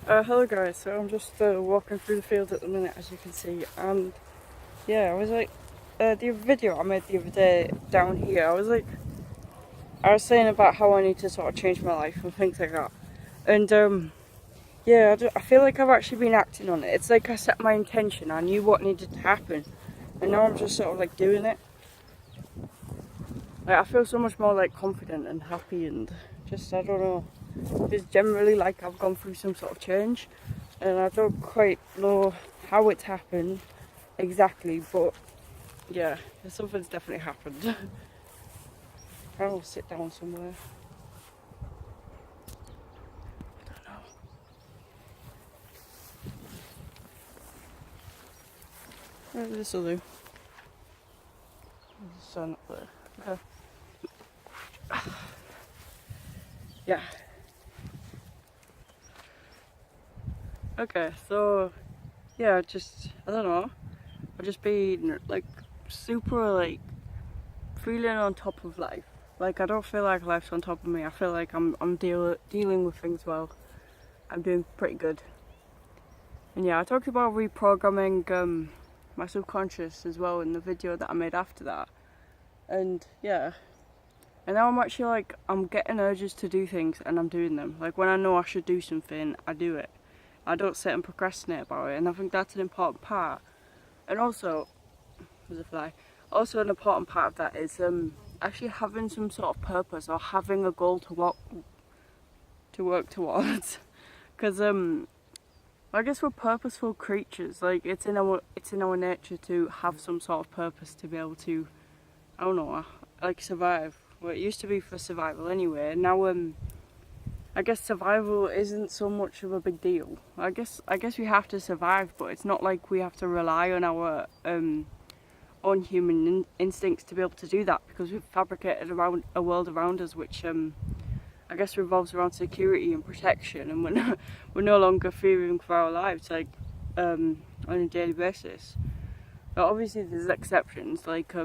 Hello guys, so I'm just walking through the field at the minute, as you can see, and yeah, I was like, the video I made the other day down here, I was saying about how I need to sort of change my life and things like that, and yeah, I feel like I've actually been acting on it. It's like I set my intention, I knew what needed to happen, and now I'm just sort of like doing it. Like, I feel so much more like confident and happy, and just, I don't know, just generally like I've gone through some sort of change. And I don't quite know how it's happened exactly, but yeah, something's definitely happened. I'll sit down somewhere. I don't know. This will do. There's the sun up there. Yeah. Okay, so yeah, I don't know. I've just been like super like feeling on top of life. Like, I don't feel like life's on top of me. I feel like I'm dealing with things well. I'm doing pretty good. And yeah, I talked about reprogramming my subconscious as well in the video that I made after that. And yeah, and now I'm actually like, I'm getting urges to do things and I'm doing them. Like, when I know I should do something, I do it. I don't sit and procrastinate about it, and I think that's an important part. And also, there's a fly. Also, an important part of that is actually having some sort of purpose or having a goal to work towards. Because I guess we're purposeful creatures. Like, it's in our nature to have some sort of purpose, to be able to, I don't know, like survive. Well, it used to be for survival anyway. Now I guess survival isn't so much of a big deal. I guess we have to survive, but it's not like we have to rely on our own human instincts to be able to do that, because we've fabricated around a world around us which I guess revolves around security and protection, and we're no longer fearing for our lives like on a daily basis. But obviously there's exceptions, like I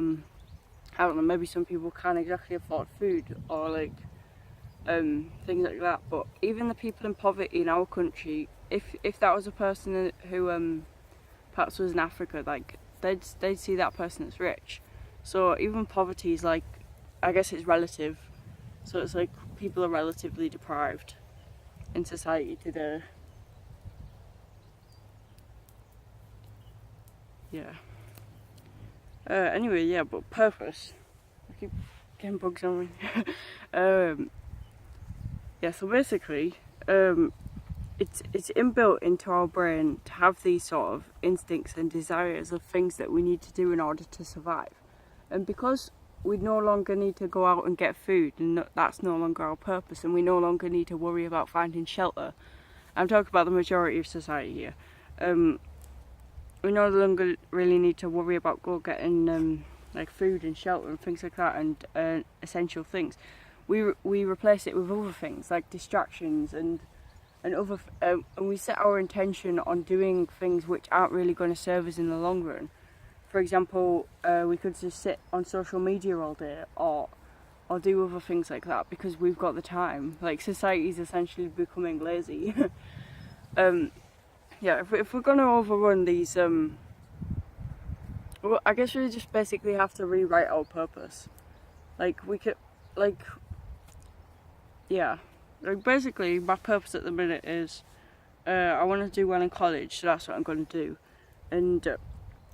don't know, maybe some people can't exactly afford food or like things like that. But even the people in poverty in our country, if that was a person who perhaps was in Africa, like they'd see that person as rich. So even poverty is like, I guess it's relative. So it's like people are relatively deprived in society today. Yeah. Anyway, yeah, but purpose. I keep getting bugs on me. um, yeah, so basically, it's inbuilt into our brain to have these sort of instincts and desires of things that we need to do in order to survive. And because we no longer need to go out and get food, and that's no longer our purpose, and we no longer need to worry about finding shelter. I'm talking about the majority of society here. We no longer really need to worry about getting like food and shelter and things like that, and essential things. We replace it with other things like distractions and other, and we set our intention on doing things which aren't really going to serve us in the long run. For example, we could just sit on social media all day, or do other things like that because we've got the time. Like, society is essentially becoming lazy. Yeah, if we're gonna overrun these, well, I guess we just basically have to rewrite our purpose. Like, we could, like, yeah, like basically my purpose at the minute is, I want to do well in college, so that's what I'm gonna do, and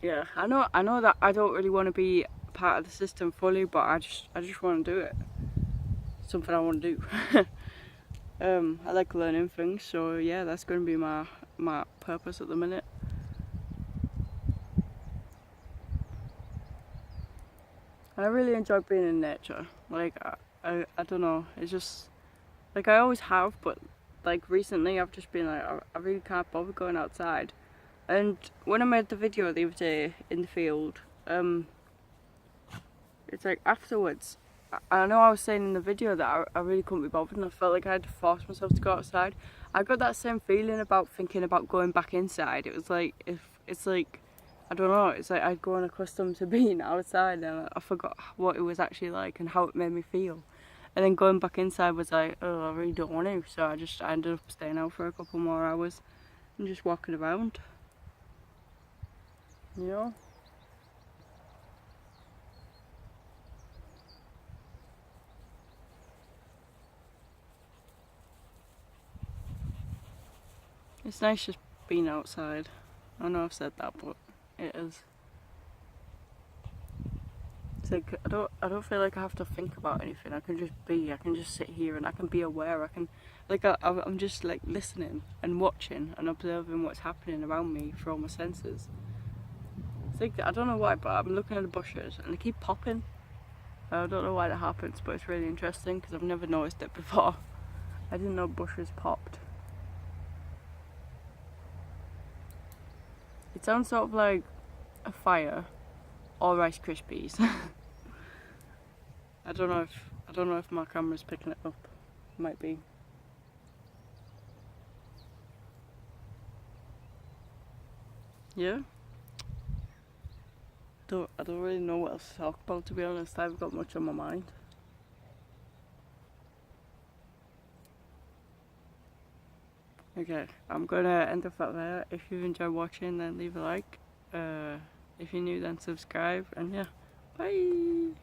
yeah, I know that I don't really want to be part of the system fully, but I just want to do it. Something I want to do. I like learning things, so yeah, that's going to be my purpose at the minute. And I really enjoy being in nature. Like, I don't know, it's just like I always have, but like recently I've just been like, I really can't bother going outside. And when I made the video the other day in the field, it's like afterwards, I know I was saying in the video that I really couldn't be bothered, and I felt like I had to force myself to go outside. I got that same feeling about thinking about going back inside. It was like, if it's like, I don't know, it's like I'd grown accustomed to being outside and I forgot what it was actually like and how it made me feel. And then going back inside was like, oh, I really don't want to. So I ended up staying out for a couple more hours and just walking around. You know? It's nice just being outside. I know I've said that, but it is. It's like I don't feel like I have to think about anything. I can just be. I can just sit here and I can be aware. I can, like, I'm just like listening and watching and observing what's happening around me through all my senses. It's like, I don't know why, but I'm looking at the bushes and they keep popping. I don't know why that happens, but it's really interesting because I've never noticed it before. I didn't know bushes popped. It sounds sort of like a fire or Rice Krispies. I don't know if my camera's picking it up. Might be. Yeah. I don't really know what else to talk about, to be honest. I haven't got much on my mind. Okay, I'm gonna end up that there. If you've enjoyed watching, then leave a like. If you're new, then subscribe. And yeah, bye.